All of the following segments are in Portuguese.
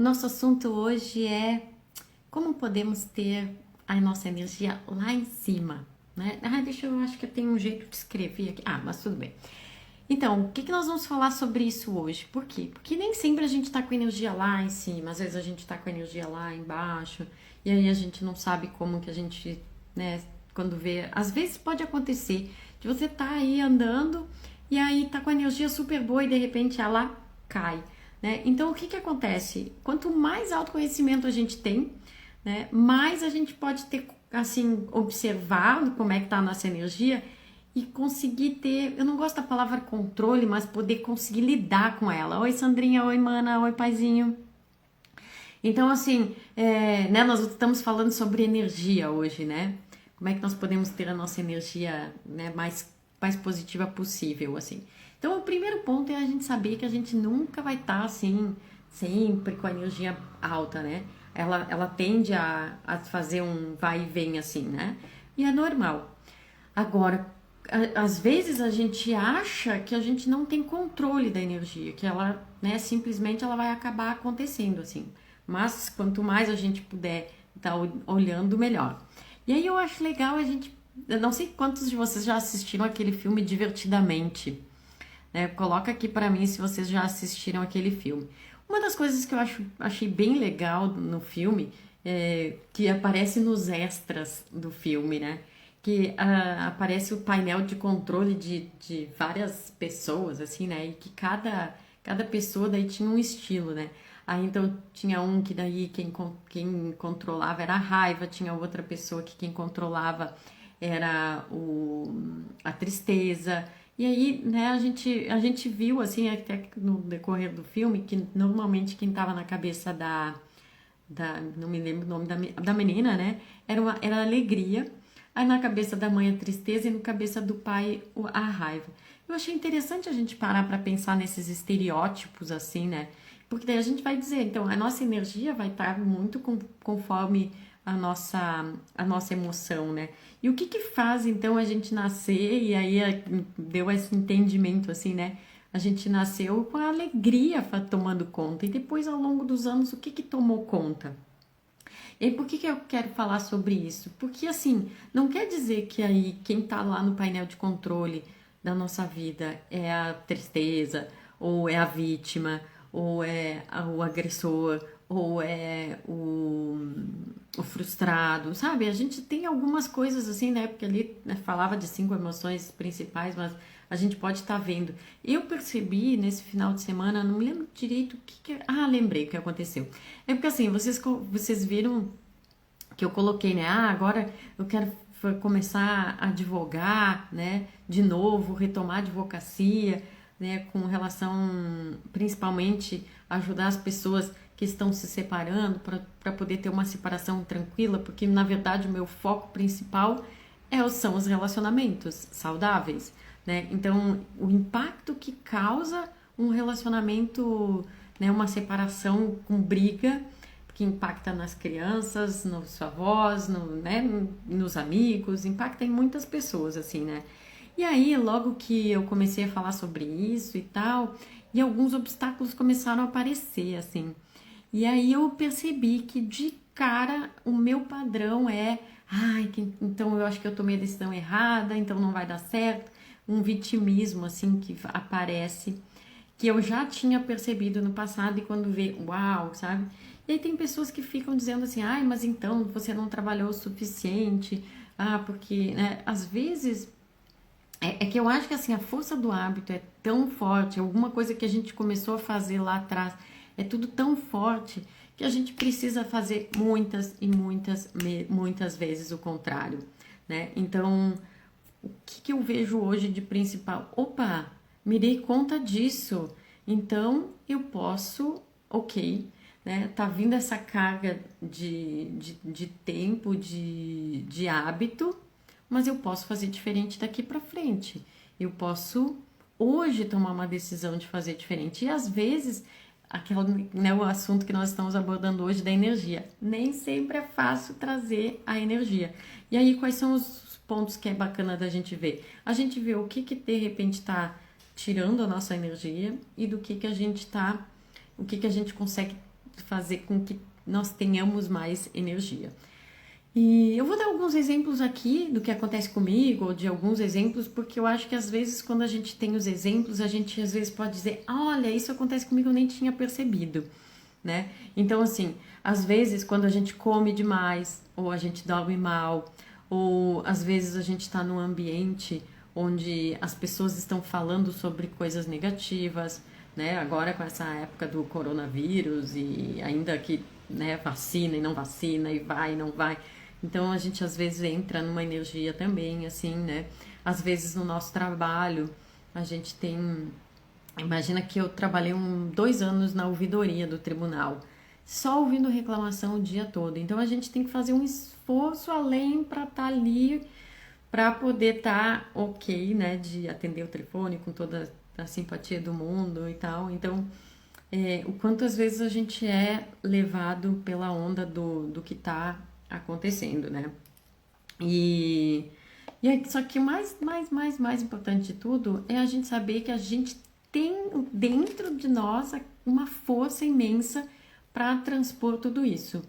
Nosso assunto hoje é como podemos ter a nossa energia lá em cima, né? Acho que eu tenho um jeito de escrever aqui. Mas tudo bem. Então, o que que nós vamos falar sobre isso hoje? Por quê? Porque nem sempre a gente tá com energia lá em cima, às vezes a gente tá com energia lá embaixo, e aí a gente não sabe como que a gente, né, quando vê. Às vezes pode acontecer de você tá aí andando e aí tá com a energia super boa e de repente ela cai, né? Então, o que que acontece? Quanto mais autoconhecimento a gente tem, né, mais a gente pode ter, assim, observado como é que tá a nossa energia e conseguir ter, eu não gosto da palavra controle, mas poder conseguir lidar com ela. Oi, Sandrinha, oi, mana, oi, paizinho. Então, assim, né, nós estamos falando sobre energia hoje, né? Como é que nós podemos ter a nossa energia, né, mais positiva possível, assim. Então, o primeiro ponto é a gente saber que a gente nunca vai estar, assim, sempre com a energia alta, né? Ela tende a fazer um vai e vem, assim, né? E é normal. Agora, às vezes a gente acha que a gente não tem controle da energia, que ela, né, simplesmente ela vai acabar acontecendo assim. Mas quanto mais a gente puder estar olhando, melhor. E aí eu acho legal a gente, eu não sei quantos de vocês já assistiram aquele filme Divertidamente, né? Coloca aqui para mim se vocês já assistiram aquele filme. Uma das coisas que achei bem legal no filme é que aparece nos extras do filme, né? Que aparece o painel de controle de várias pessoas, assim, né? E que cada pessoa daí tinha um estilo, né? Aí então tinha um que daí quem controlava era a raiva, tinha outra pessoa que quem controlava era a tristeza. E aí, né, a gente viu, assim, até no decorrer do filme, que normalmente quem estava na cabeça não me lembro o nome da menina, né, era a alegria, aí na cabeça da mãe a tristeza e na cabeça do pai a raiva. Eu achei interessante a gente parar para pensar nesses estereótipos, assim, né, porque daí a gente vai dizer, então, a nossa energia vai estar muito conforme a nossa emoção, né? E o que que faz, então, a gente nascer, e aí deu esse entendimento, assim, né? A gente nasceu com a alegria tomando conta, e depois, ao longo dos anos, o que que tomou conta? E por que que eu quero falar sobre isso? Porque, assim, não quer dizer que aí quem tá lá no painel de controle da nossa vida é a tristeza, ou é a vítima, ou é o agressor, ou é o frustrado, sabe? A gente tem algumas coisas assim, né? Porque ali, né, falava de 5 emoções principais, mas a gente pode estar vendo. Eu percebi nesse final de semana, não me lembro direito o que. Lembrei o que aconteceu. É porque assim, vocês viram que eu coloquei, né? Agora eu quero começar a advogar, né? De novo, retomar a advocacia, né? Com relação, principalmente, a ajudar as pessoas que estão se separando para poder ter uma separação tranquila, porque na verdade o meu foco principal são os relacionamentos saudáveis, né? Então, o impacto que causa um relacionamento, né? Uma separação com briga que impacta nas crianças, nos avós, né, nos amigos, impacta em muitas pessoas, assim, né? E aí, logo que eu comecei a falar sobre isso e tal, e alguns obstáculos começaram a aparecer, assim. E aí eu percebi que de cara o meu padrão então eu acho que eu tomei a decisão errada, então não vai dar certo. Um vitimismo, assim, que aparece que eu já tinha percebido no passado e quando vê, uau, sabe? E aí tem pessoas que ficam dizendo assim, mas então você não trabalhou o suficiente, porque, né, às vezes é que eu acho que assim, a força do hábito é tão forte, alguma coisa que a gente começou a fazer lá atrás, é tudo tão forte que a gente precisa fazer muitas e muitas vezes o contrário, né? Então, o que que eu vejo hoje de principal? Opa, me dei conta disso. Então eu posso, ok, né? Tá vindo essa carga de tempo, de hábito, mas eu posso fazer diferente daqui para frente. Eu posso hoje tomar uma decisão de fazer diferente. E às vezes, né, o assunto que nós estamos abordando hoje da energia, nem sempre é fácil trazer a energia. E aí, quais são os pontos que é bacana da gente ver? A gente vê o que de repente está tirando a nossa energia e do que a gente tá, o que a gente consegue fazer com que nós tenhamos mais energia. E eu vou dar alguns exemplos aqui do que acontece comigo, ou de alguns exemplos, porque eu acho que às vezes quando a gente tem os exemplos, a gente às vezes pode dizer, olha, isso acontece comigo, eu nem tinha percebido, né? Então, assim, às vezes quando a gente come demais, ou a gente dorme mal, ou às vezes a gente está num ambiente onde as pessoas estão falando sobre coisas negativas, né? Agora com essa época do coronavírus e ainda que, né, vacina e não vacina, e vai e não vai. Então a gente às vezes entra numa energia também, assim, né? Às vezes no nosso trabalho a gente tem. Imagina que eu trabalhei 2 anos na ouvidoria do tribunal, só ouvindo reclamação o dia todo. Então a gente tem que fazer um esforço além para estar ali, para poder estar ok, né? De atender o telefone com toda a simpatia do mundo e tal. Então, o quanto às vezes a gente é levado pela onda do que está acontecendo, né? E, só que o mais importante de tudo é a gente saber que a gente tem dentro de nós uma força imensa para transpor tudo isso,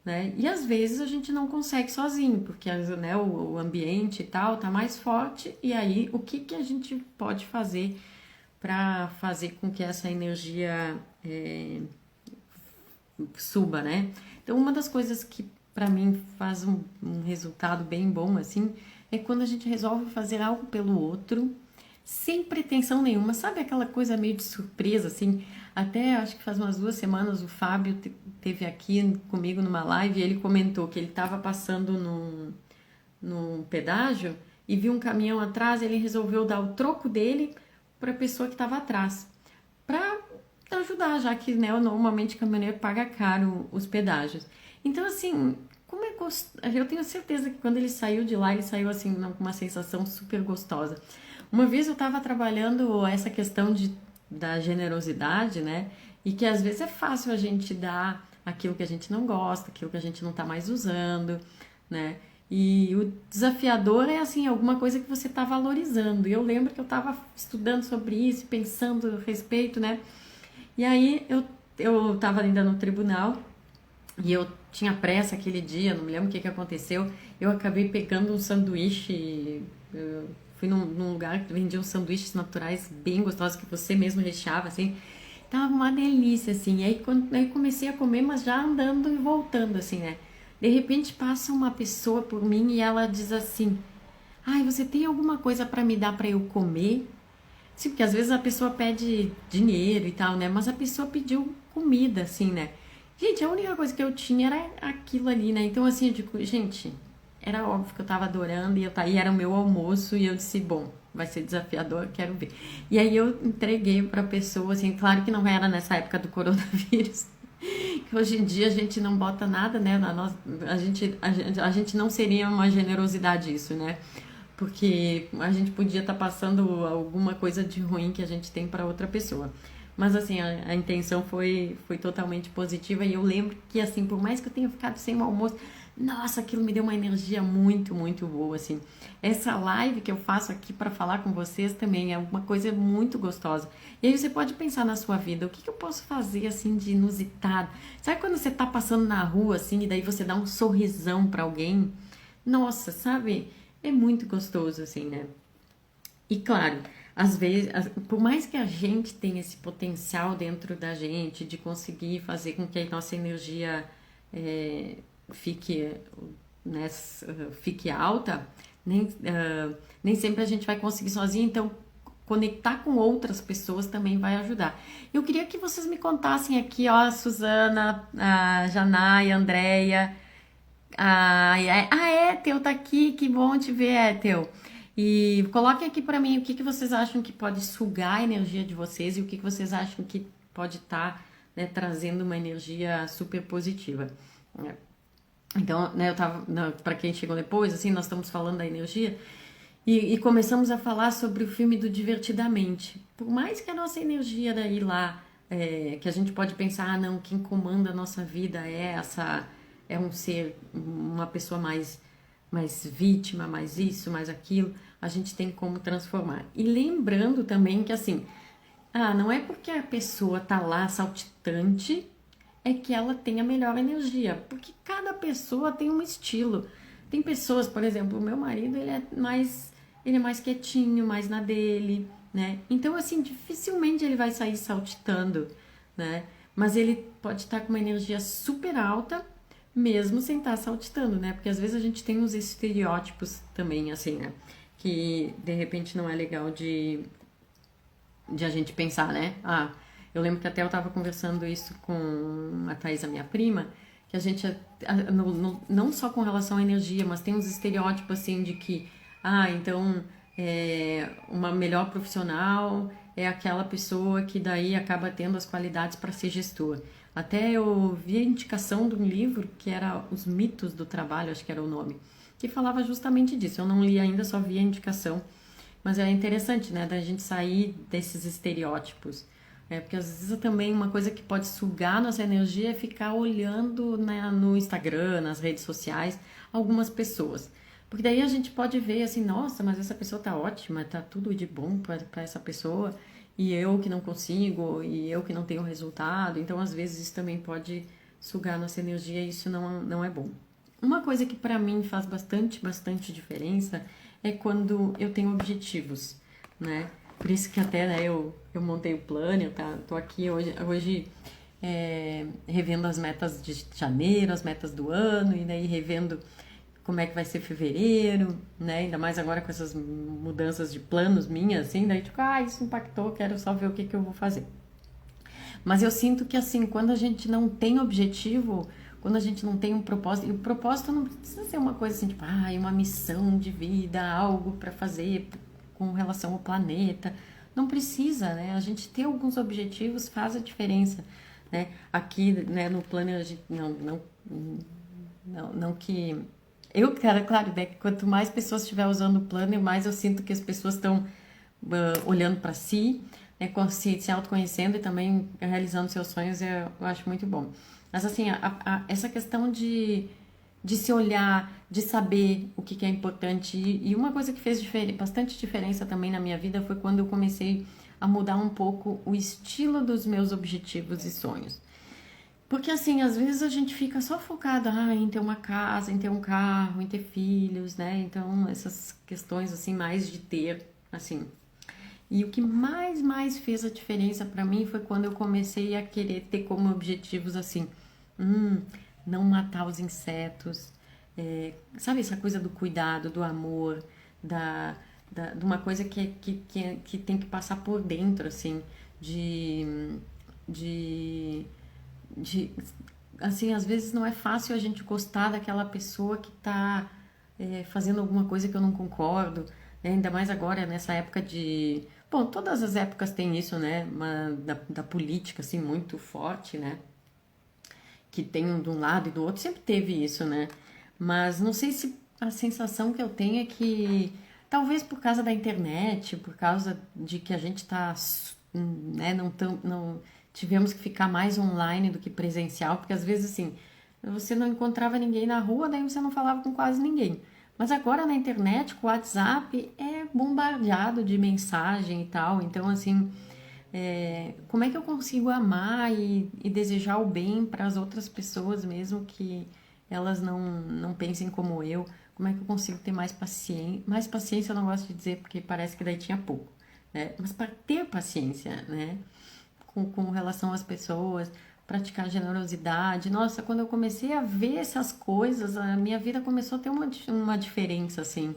né? E às vezes a gente não consegue sozinho, porque, né, o ambiente e tal tá mais forte, e aí o que a gente pode fazer para fazer com que essa energia suba, né? Então, uma das coisas que para mim faz um resultado bem bom, assim, é quando a gente resolve fazer algo pelo outro, sem pretensão nenhuma, sabe aquela coisa meio de surpresa, assim? Até acho que faz umas 2 semanas o Fábio teve aqui comigo numa live e ele comentou que ele estava passando num pedágio e viu um caminhão atrás e ele resolveu dar o troco dele para a pessoa que estava atrás, para ajudar, já que, né, normalmente o caminhoneiro paga caro os pedágios. Então, assim, como é eu tenho certeza que quando ele saiu de lá, ele saiu assim com uma sensação super gostosa. Uma vez eu estava trabalhando essa questão da generosidade, né? E que às vezes é fácil a gente dar aquilo que a gente não gosta, aquilo que a gente não está mais usando, né? E o desafiador é assim, alguma coisa que você está valorizando. E eu lembro que eu estava estudando sobre isso, pensando a respeito, né? E aí eu estava ainda no tribunal e eu tinha pressa aquele dia, não me lembro o que aconteceu. Eu acabei pegando um sanduíche, fui num lugar que vendia uns sanduíches naturais bem gostosos que você mesmo recheava, assim. Tava uma delícia, assim. E aí comecei a comer, mas já andando e voltando, assim, né? De repente passa uma pessoa por mim e ela diz assim: ai, você tem alguma coisa para me dar para eu comer? Sim, porque às vezes a pessoa pede dinheiro e tal, né? Mas a pessoa pediu comida, assim, né? Gente, a única coisa que eu tinha era aquilo ali, né? Então, assim, eu digo, gente, era óbvio que eu tava adorando e era o meu almoço e eu disse, bom, vai ser desafiador, quero ver. E aí eu entreguei pra pessoa, assim, claro que não era nessa época do coronavírus, que hoje em dia a gente não bota nada, né? A gente não seria uma generosidade isso, né? Porque a gente podia estar passando alguma coisa de ruim que a gente tem para outra pessoa. Mas assim, a intenção foi totalmente positiva e eu lembro que assim, por mais que eu tenha ficado sem o almoço, nossa, aquilo me deu uma energia muito, muito boa, assim. Essa live que eu faço aqui para falar com vocês também é uma coisa muito gostosa. E aí você pode pensar na sua vida, o que eu posso fazer assim de inusitado? Sabe quando você tá passando na rua assim e daí você dá um sorrisão para alguém? Nossa, sabe? É muito gostoso assim, né? E claro, às vezes, por mais que a gente tenha esse potencial dentro da gente de conseguir fazer com que a nossa energia é, fique, né, fique alta, nem sempre a gente vai conseguir sozinho, então conectar com outras pessoas também vai ajudar. Eu queria que vocês me contassem aqui, ó, a Suzana, a Janai, a Andréia, Ethel tá aqui, que bom te ver, Ethel. E coloquem aqui para mim o que vocês acham que pode sugar a energia de vocês e o que vocês acham que pode estar, né, trazendo uma energia super positiva. Então, né, eu tava, para quem chegou depois, assim, nós estamos falando da energia e começamos a falar sobre o filme do Divertidamente. Por mais que a nossa energia daí lá, que a gente pode pensar, ah, não, quem comanda a nossa vida é um ser, uma pessoa mais vítima, mais isso, mais aquilo, a gente tem como transformar. E lembrando também que assim, não é porque a pessoa tá lá saltitante é que ela tenha melhor energia, porque cada pessoa tem um estilo. Tem pessoas, por exemplo, o meu marido, ele é mais quietinho, mais na dele, né? Então, assim, dificilmente ele vai sair saltitando, né? Mas ele pode estar com uma energia super alta, mesmo sem estar saltitando, né? Porque às vezes a gente tem uns estereótipos também, assim, né? Que de repente não é legal de a gente pensar, né? Ah, eu lembro que até eu estava conversando isso com a Thaís, a minha prima, que a gente, não só com relação à energia, mas tem uns estereótipos assim de que, então, uma melhor profissional é aquela pessoa que daí acaba tendo as qualidades para ser gestor. Até eu vi a indicação de um livro que era Os Mitos do Trabalho, acho que era o nome, que falava justamente disso. Eu não li ainda, só vi a indicação. Mas é interessante, né, da gente sair desses estereótipos. Porque às vezes também uma coisa que pode sugar nossa energia é ficar olhando, né, no Instagram, nas redes sociais, algumas pessoas. Porque daí a gente pode ver assim, nossa, mas essa pessoa tá ótima, tá tudo de bom para essa pessoa, e eu que não consigo, e eu que não tenho resultado. Então, às vezes, isso também pode sugar nossa energia e isso não é bom. Uma coisa que para mim faz bastante diferença é quando eu tenho objetivos, né? Por isso que até, né, eu montei o planner, tá? Tô aqui hoje revendo as metas de janeiro, as metas do ano, e daí revendo como é que vai ser fevereiro, né? Ainda mais agora com essas mudanças de planos minhas, assim, daí tipo, isso impactou, quero só ver o que eu vou fazer. Mas eu sinto que, assim, quando a gente não tem objetivo, quando a gente não tem um propósito, e o propósito não precisa ser uma coisa assim, tipo, uma missão de vida, algo para fazer com relação ao planeta. Não precisa, né? A gente ter alguns objetivos faz a diferença, né? Aqui, né, no plano, a gente não que... Eu, cara, claro, né, que quanto mais pessoas estiver usando o plano, mais eu sinto que as pessoas estão olhando para si, né, se autoconhecendo e também realizando seus sonhos, eu acho muito bom. Mas assim, essa questão de se olhar, de saber o que é importante, e uma coisa que fez bastante diferença também na minha vida foi quando eu comecei a mudar um pouco o estilo dos meus objetivos e sonhos. Porque assim, às vezes a gente fica só focado em ter uma casa, em ter um carro, em ter filhos, né? Então, essas questões assim, mais de ter, assim. E o que mais fez a diferença para mim foi quando eu comecei a querer ter como objetivos assim, não matar os insetos, sabe essa coisa do cuidado, do amor, de uma coisa que tem que passar por dentro, assim, de assim, às vezes não é fácil a gente gostar daquela pessoa que está fazendo alguma coisa que eu não concordo, né? Ainda mais agora, nessa época de... Bom, todas as épocas tem isso, né? Da política, assim, muito forte, né? Que tem um de um lado e do outro, sempre teve isso, né? Mas não sei se a sensação que eu tenho é que, talvez por causa da internet, por causa de que a gente tá, né, não tivemos que ficar mais online do que presencial, porque às vezes, assim, você não encontrava ninguém na rua, daí você não falava com quase ninguém. Mas agora na internet, com o WhatsApp, é bombardeado de mensagem e tal, então, assim, como é que eu consigo amar e desejar o bem para as outras pessoas, mesmo que elas não pensem como eu? Como é que eu consigo ter mais paciência? Mais paciência eu não gosto de dizer, porque parece que daí tinha pouco, né? Mas para ter paciência, né? Com relação às pessoas, praticar generosidade. Nossa, quando eu comecei a ver essas coisas, a minha vida começou a ter uma diferença, assim,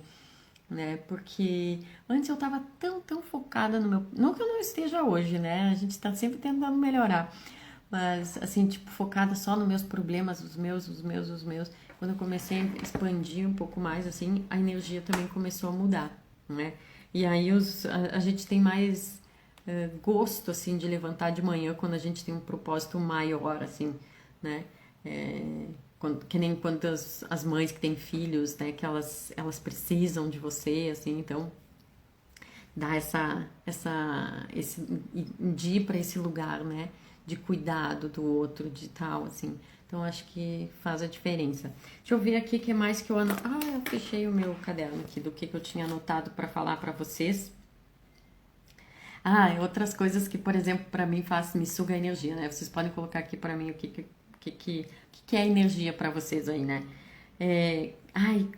né? Porque antes eu tava tão focada no meu... Não que eu não esteja hoje, né? A gente tá sempre tentando melhorar. Mas, assim, tipo, focada só nos meus problemas, os meus. Quando eu comecei a expandir um pouco mais, assim, a energia também começou a mudar, né? E aí a gente tem mais gosto, assim, de levantar de manhã quando a gente tem um propósito maior, assim, né? Que nem quando as mães que têm filhos, né? Que elas precisam de você, assim, então dar de ir para esse lugar, né? De cuidado do outro, de tal, assim. Então, acho que faz a diferença. Deixa eu ver aqui o que mais que eu eu fechei o meu caderno aqui do que eu tinha anotado para falar para vocês. Outras coisas que, por exemplo, para mim me suga energia, né? Vocês podem colocar aqui para mim o que que é energia para vocês aí, né?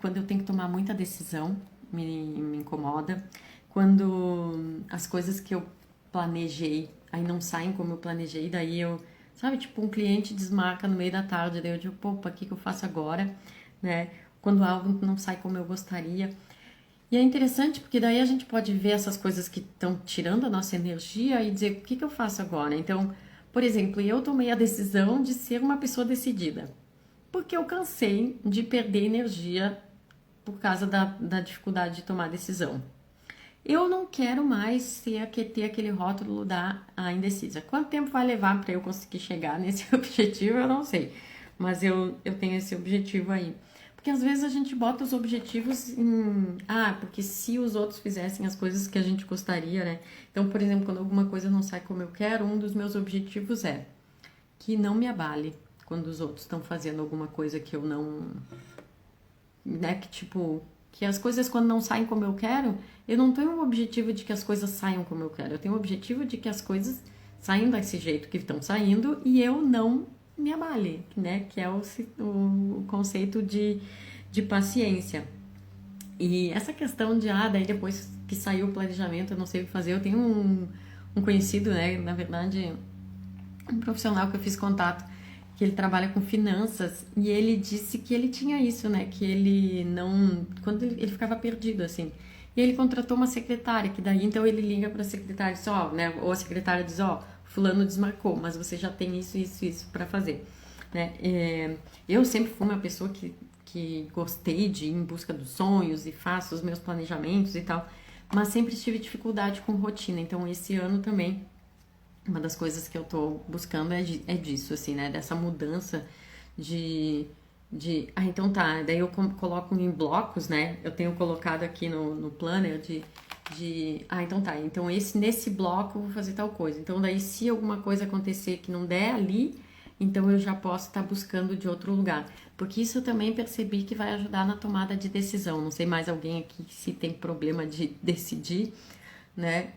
Quando eu tenho que tomar muita decisão, me incomoda. Quando as coisas que eu planejei aí não saem como eu planejei, daí eu, sabe, tipo, um cliente desmarca no meio da tarde, daí eu digo, pô, o que que eu faço agora, né? Quando algo não sai como eu gostaria. E é interessante porque daí a gente pode ver essas coisas que estão tirando a nossa energia e dizer, o que que eu faço agora? Então, por exemplo, eu tomei a decisão de ser uma pessoa decidida, porque eu cansei de perder energia por causa da dificuldade de tomar decisão. Eu não quero mais ter aquele rótulo da indecisa. Quanto tempo vai levar para eu conseguir chegar nesse objetivo, eu não sei. Mas eu tenho esse objetivo aí. Porque às vezes a gente bota os objetivos em... porque se os outros fizessem as coisas que a gente gostaria, né? Então, por exemplo, quando alguma coisa não sai como eu quero, um dos meus objetivos é que não me abale quando os outros estão fazendo alguma coisa que eu não... né? Que tipo... que as coisas quando não saem como eu quero, eu não tenho o objetivo de que as coisas saiam como eu quero. Eu tenho o objetivo de que as coisas saiam desse jeito que estão saindo e eu não me abale, né? Que é o conceito de paciência. E essa questão de, daí depois que saiu o planejamento, eu não sei o que fazer. Eu tenho um conhecido, né? Na verdade, um profissional que eu fiz contato, que ele trabalha com finanças, e ele disse que ele tinha isso, né? Que ele não... quando ele ficava perdido, assim. E ele contratou uma secretária, que daí, então, ele liga para a secretária e diz, né? Ou a secretária diz, fulano desmarcou, mas você já tem isso para fazer, né? Eu sempre fui uma pessoa que gostei de ir em busca dos sonhos e faço os meus planejamentos e tal, mas sempre tive dificuldade com rotina. Então, esse ano também, uma das coisas que eu tô buscando é disso, assim, né? Dessa mudança então tá, daí eu coloco em blocos, né? Eu tenho colocado aqui no planner então tá, então nesse bloco eu vou fazer tal coisa. Então daí se alguma coisa acontecer que não der ali, então eu já posso estar buscando de outro lugar. Porque isso eu também percebi que vai ajudar na tomada de decisão. Não sei mais alguém aqui se tem problema de decidir, né?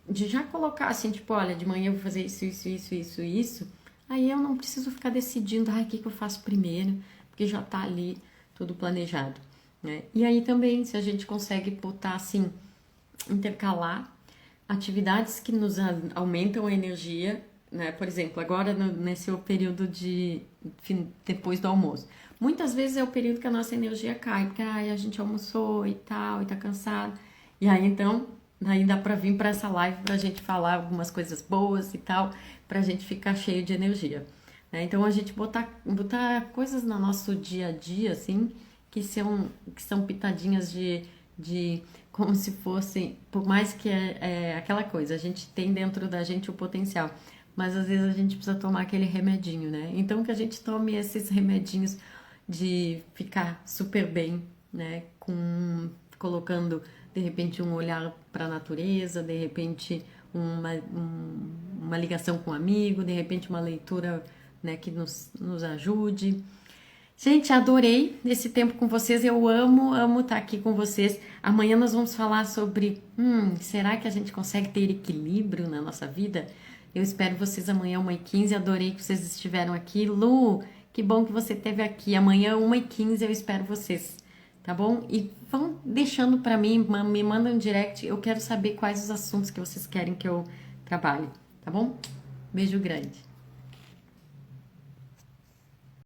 De já colocar assim, tipo, olha, de manhã eu vou fazer isso. Aí eu não preciso ficar decidindo, o que eu faço primeiro, porque já tá ali tudo planejado, né? E aí também, se a gente consegue botar assim, intercalar atividades que nos aumentam a energia, né? Por exemplo, agora nesse período depois do almoço. Muitas vezes é o período que a nossa energia cai, porque a gente almoçou e tal, e tá cansado. E aí então, daí dá pra vir pra essa live pra gente falar algumas coisas boas e tal, pra gente ficar cheio de energia, né? Então a gente botar coisas no nosso dia a dia, assim, que são pitadinhas de como se fossem, por mais que é aquela coisa, a gente tem dentro da gente o potencial, mas às vezes a gente precisa tomar aquele remedinho, né? Então que a gente tome esses remedinhos de ficar super bem, né? Colocando de repente um olhar para a natureza, de repente uma ligação com um amigo, de repente uma leitura, né, que nos ajude. Gente, adorei esse tempo com vocês, eu amo estar aqui com vocês. Amanhã nós vamos falar sobre, será que a gente consegue ter equilíbrio na nossa vida? Eu espero vocês amanhã 1h15, adorei que vocês estiveram aqui. Lu, que bom que você esteve aqui. Amanhã 1h15 eu espero vocês, tá bom? E vão deixando para mim, me mandam um direct, eu quero saber quais os assuntos que vocês querem que eu trabalhe, tá bom? Beijo grande.